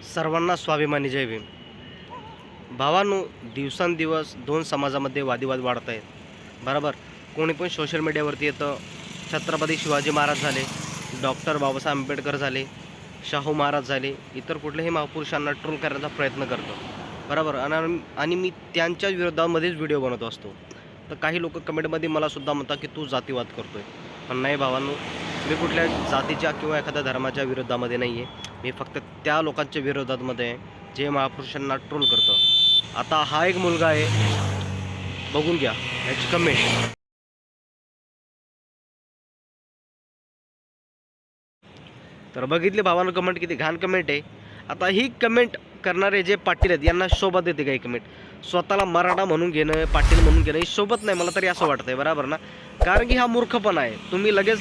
सर्वांना स्वाभिमानी जय भीम. भावांनो, दिवसांदिवस दोन समाजामध्ये वादिवाद वाढत आहेत. बरोबर. कोणी पण सोशल मीडियावरती येतं, छत्रपती शिवाजी महाराज झाले, डॉक्टर बाबासाहेब आंबेडकर झाले, शाहू महाराज झाले, इतर कुठल्याही महापुरुषांना ट्रोल करण्याचा प्रयत्न करतो. बरोबर. आणि मी त्यांच्या विरोधामध्येच व्हिडिओ बनवत असतो. तर काही लोक कमेंटमध्ये मला सुद्धा म्हणतात की तू जातीवाद करतोय. पण नाही भावांनो, मी कुठल्या जातीच्या किंवा एखाद्या धर्माच्या विरोधामध्ये नाही आहे. मी फक्त त्या लोकांच्या विरोधामध्ये आहे जे महापुरुषांना ट्रोल करतं. आता हा एक मुलगा आहे, बघून घ्या याची कमेंट. तर बघितले भावानं कमेंट, किती घाण कमेंट आहे. आता ही कमेंट करणारे जे पाटील आहेत यांना शोभत येते काही कमेंट. स्वतःला मराठा म्हणून घेणं, पाटील म्हणून घेणं ही शोभत नाही, मला तरी असं वाटतंय. बरोबर ना. कारण की हा मूर्खपणा आहे. तुम्ही लगेच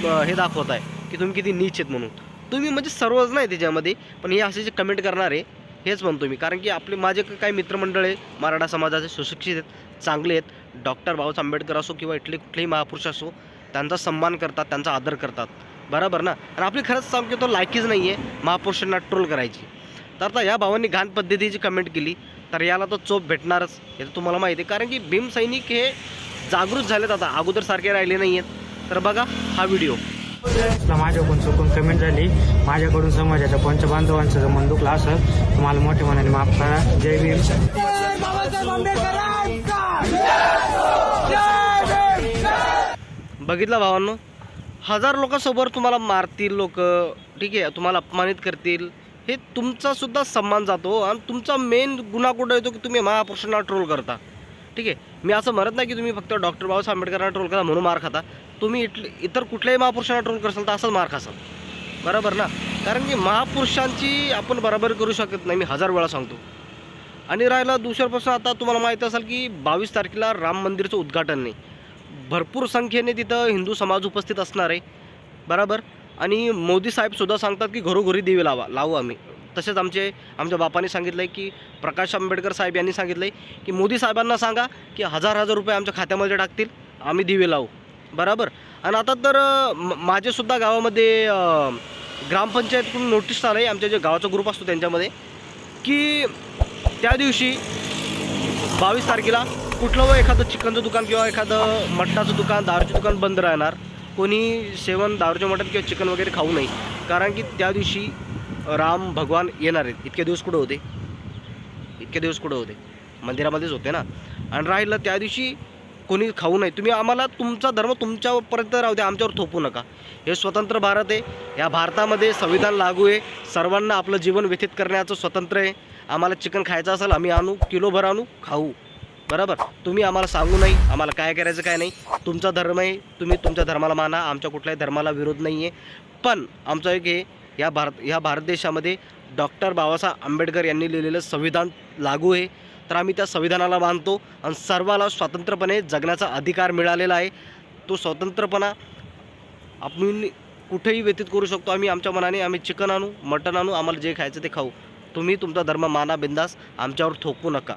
हे दाखवताय की तुम्ही किती नीच आहेत म्हणून. तुम्ही म्हणजे सर्वच नाही त्याच्यामध्ये, पण हे असे जे कमेंट करणारे हेच म्हणतो मी. कारण की आपले माझे काही मित्रमंडळ आहे मराठा समाजाचे, सुशिक्षित आहेत, चांगले आहेत. डॉक्टर बाबासाहेब आंबेडकर असो किंवा इथले कुठलेही महापुरुष असो, त्यांचा सन्मान करतात, त्यांचा आदर करतात. बरोबर ना. आणि आपली खरंच सांगतो तो लायकीच नाही आहे महापुरुषांना ट्रोल करायची. तर आता या भावांनी घाण पद्धतीची कमेंट केली तर याला तर चोप भेटणारच, हे तर तुम्हाला माहिती आहे. कारण की भीम सैनिक हे जागृत झालेत, आता अगोदरसारखे राहिले नाही आहेत. तर बघा हा व्हिडिओ. माझ्याकडून चुकून कमेंट झाली, माझ्याकडून समाजाच्या पंचबांधवांचं मन दुखलं असं तुम्हाला मोठे मनाने माफ करा. जय भीम. बघितलं भावांनो, हजार लोकांसमोर तुम्हाला मारतील लोक, ठीक आहे, तुम्हाला अपमानित करतील, हे तुमचा सुद्धा सन्मान जातो. आणि तुमचा मेन गुन्हा कुठं येतो की तुम्ही महापुरुषांना ट्रोल करता. ठीक आहे. मी असं म्हणत नाही की तुम्ही फक्त डॉक्टर बाबासाहेब आंबेडकरांना ट्रोल करा म्हणून मार खाता. तुम्ही इतर कुठल्याही महापुरुषांना ट्रोल करसाल तर असंच मार खासाल. बरोबर ना. कारण की महापुरुषांची आपण बरोबर करू शकत नाही, मी 1000 वेळा सांगतो. आणि राहिला दुसऱ्यापासून, आता तुम्हाला माहीत असेल की 22 तारखेला राम मंदिरचं उद्घाटन नाही, भरपूर संख्येने तिथं हिंदू समाज उपस्थित असणार आहे. बरोबर. आणि मोदी साहेबसुद्धा सांगतात की घरोघरी दिवे लावू आम्ही. तसेच आमच्या बापाने सांगितलं आहे की प्रकाश आंबेडकर साहेब यांनी सांगितलं आहे की मोदी साहेबांना सांगा की हजार रुपये आमच्या खात्यामध्ये टाकतील, आम्ही दिवे लावू. बरोबर. आणि आता तर माझेसुद्धा गावामध्ये ग्रामपंचायतकडून नोटीस आलं आहे, आमच्या जे गावाचा ग्रुप असतो त्यांच्यामध्ये, की त्या दिवशी 22 तारखेला कुठलं एखादं चिकनचं दुकान किंवा एखादं मटणाचं दुकान, दारूचं दुकान बंद राहणार. कोणी दारूचं मटण किंवा चिकन वगैरे खाऊ नये. कारण की त्या दिवशी राम भगवान येणार आहेत. इतके दिवस कुठं होते, मंदिरामध्येच होते ना. आणि राहिलं त्या दिवशी कोणी खाऊ नये. तुम्ही आम्हाला तुमचा धर्म तुमच्यापर्यंत राहू द्या, आमच्यावर थोपू नका. हे स्वतंत्र भारत आहे. या भारतामध्ये संविधान लागू आहे. सर्वांना आपलं जीवन व्यतीत करण्याचं स्वतंत्र आहे. आम्हाला चिकन खायचं असेल आम्ही आणू, किलोभर आणू, खाऊ. बरोबर. तुम्ही आम्हाला सांगू नाही आम्हाला काय करायचं काय नाही. तुमचा धर्म आहे, तुम्ही तुमच्या धर्माला माना, आमच्या कुठल्याही धर्माला विरोध नाही आहे. पण आमचं एक हे या भारत देशामध्ये डॉक्टर बाबासाहेब आंबेडकर यांनी लिहिलेलं संविधान लागू आहे. तर आम्ही त्या संविधानाला मानतो आणि सर्वाला स्वतंत्रपणे जगण्याचा अधिकार मिळालेला आहे. तो स्वतंत्रपणा आपण कुठेही व्यतीत करू शकतो. आम्ही आमच्या मनाने आम्ही चिकन आणू, मटण आणू, आम्हाला जे खायचं ते खाऊ. तुम्ही तुमचा धर्म माना बिंदास, आमच्यावर थोपू नका.